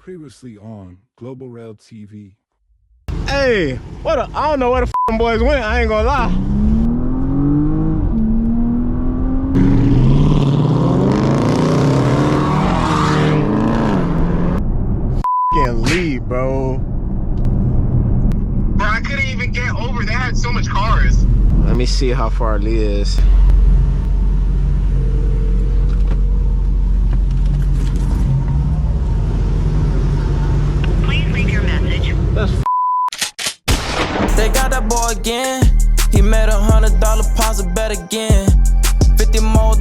Previously on GlobalRellTV. Hey, I don't know where the f***ing boys went, I ain't gonna lie. F***ing leave, bro. Bro, I couldn't even get over. They had so much cars. Let me see how far Lee is. Please leave your message. That's They got that boy again. He made $100 pounds of bet again. $50 more.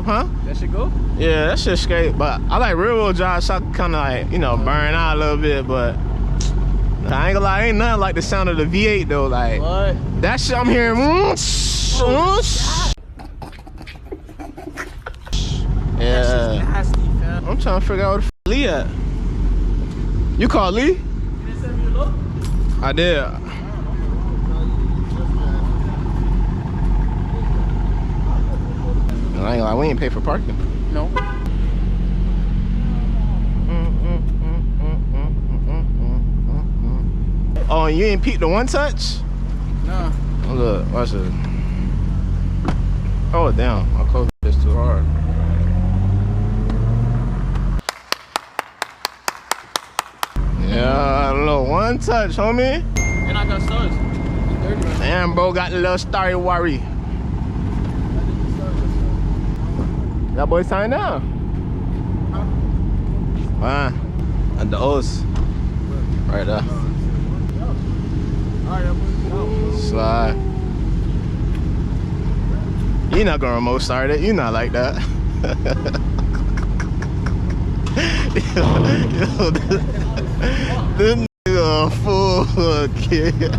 huh? That should go? Yeah, that shit straight. But I like real world drive, so I can kind of like, you know, burn out a little bit. But I ain't gonna lie, ain't nothing like the sound of the V8 though. Like What? that shit I'm hearing. Yeah. Nasty, fam. I'm trying to figure out where the f Lee at. You called Lee? You didn't send me a look? I did. I ain't gonna lie, we ain't pay for parking. No. Oh, and you ain't peeped the one touch? No. Oh, look, watch this. Oh, damn, I closed this too hard. Yeah, a little one touch, homie. And I got stars. It's dirty right now. Damn, bro, got the little starry worry. That boy's tying down. Fine. And the O's. Right there. Slide. You're not gonna remote start it. You're not like that. Yo, this nigga a fool, kid.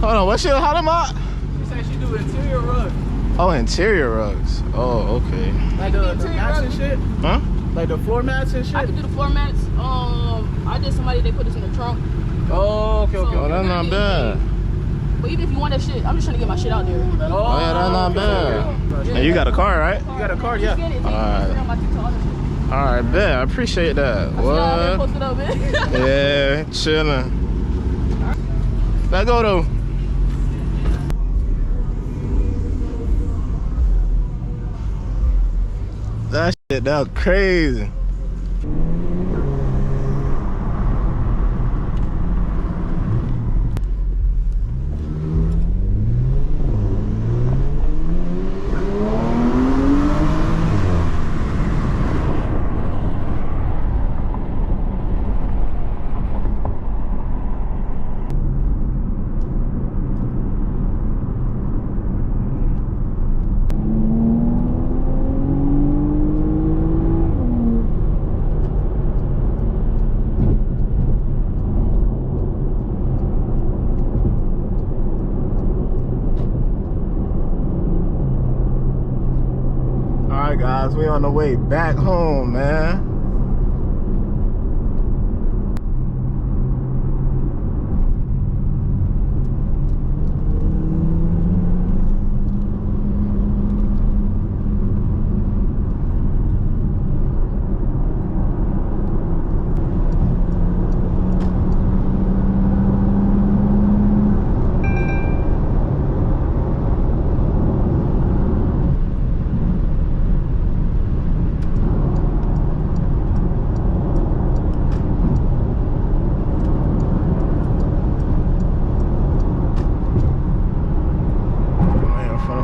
Hold on, what's your how them out? She said she do interior rug. Oh, interior rugs. Oh, okay. Like the mats and shit? Huh? Like the floor mats and shit? I can do the floor mats. I did somebody, they put this in the trunk. Oh, okay, okay. Oh, that's not bad. But even if you want that shit, I'm just trying to get my shit out there. Oh, yeah, that's not bad. And you got a car, right? You got a card, yeah. Alright. All right, bet. I appreciate that. What? Posted up, man. Yeah, chilling. Let's go though. That shit, that was crazy. Alright guys, we on the way back home, man.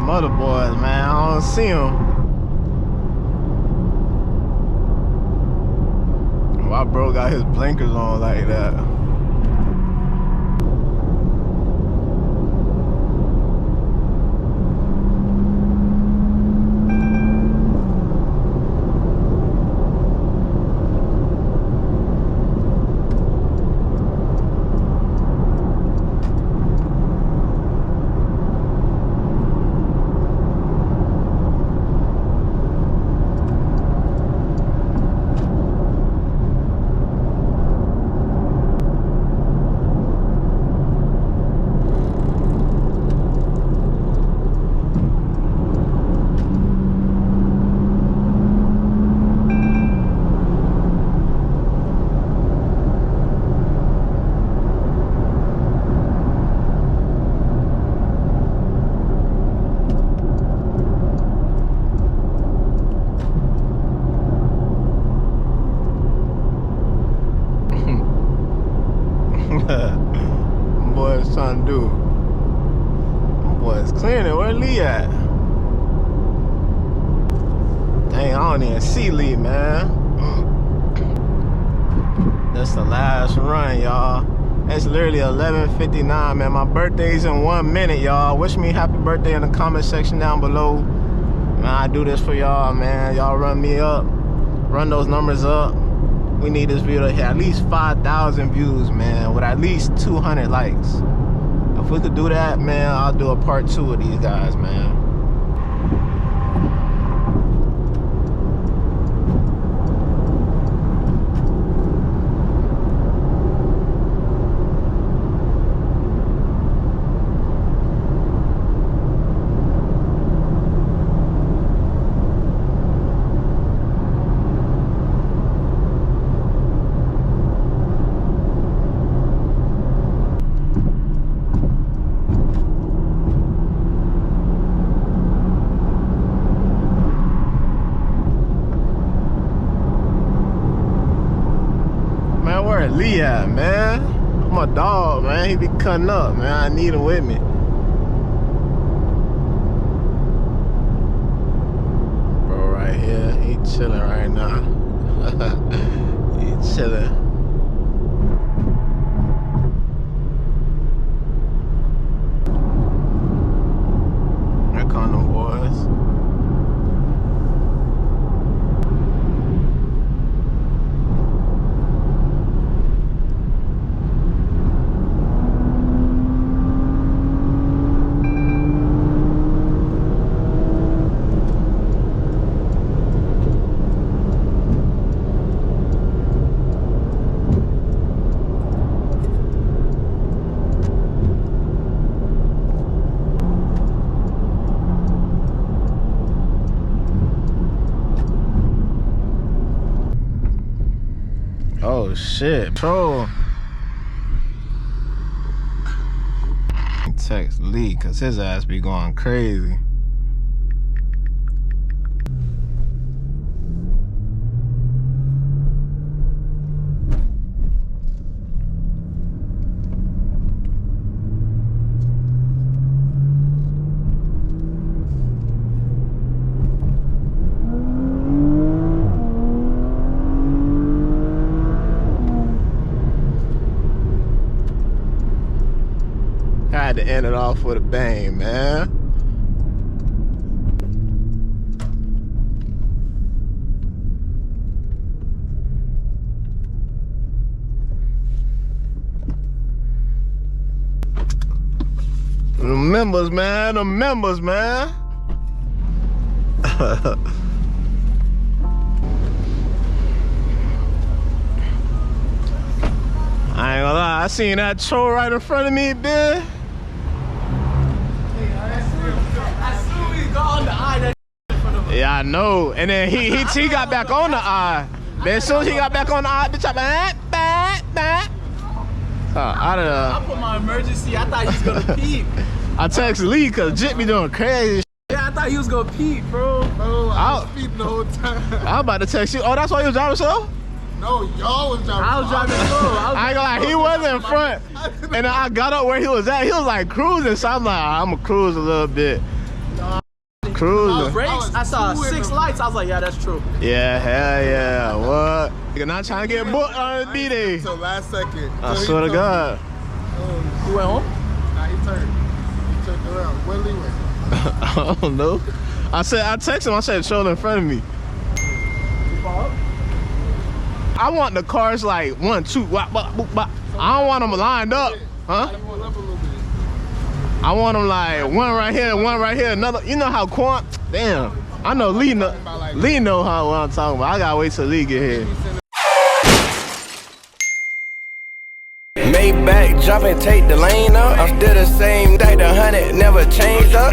Other boys, man, I don't see them. My bro got his blinkers on like that. Boys trying to do. Boys clearing it. Where Lee at? Dang, I don't even see Lee, man. That's the last run, y'all. It's literally 11:59, man. My birthday's in 1 minute, y'all. Wish me happy birthday in the comment section down below. Man, I do this for y'all, man. Y'all run me up. Run those numbers up. We need this video to hit at least 5,000 views, man, with at least 200 likes. If we could do that, man, I'll do a part 2 of these guys, man. Lee at, man? I'm a dog, man. He be cutting up, man. I need him with me. Bro, right here, he chilling right now. He chilling. Here come them boys. Oh shit, bro. Text Lee, cause his ass be going crazy. Had to end it off with a bang, man. The members, man. The members, man. I ain't gonna lie, I seen that troll right in front of me, bitch. Yeah, I know. And then he got back on the eye. Then as soon as he got back on the eye, bitch, I'm like, out of there. I put my emergency. I thought he was gonna peep. I text Lee because Jit be doing crazy. Yeah, I thought he was gonna peep, bro. Bro, I was peeping the whole time. I'm about to text you. Oh, that's why you was driving slow? No, y'all was driving. I was driving slow. I ain't gonna lie, he wasn't in front. And then I got up where he was at. He was like cruising. So I'm like, I'm gonna cruise a little bit. Cruising. Brakes, I saw 6 lights. I was like, yeah, that's true. Yeah, hell yeah. What? You're not trying to get booked on the B-Day. Until last second. I swear to God. You went home? Nah, he turned. He turned around. Where Lee went? I don't know. I texted him, I said, shoulder in front of me. You fall up? I want the cars like 1, 2, wop, wop, boop, bop. I don't want them lined up. Huh? You went up a little bit. I want them like one right here, another. You know how Quant? Damn. I know Lee know how what I'm talking about. I gotta wait till Lee get here. Maybach, drop and take the lane up. I'm still the same, like the 100, never changed up.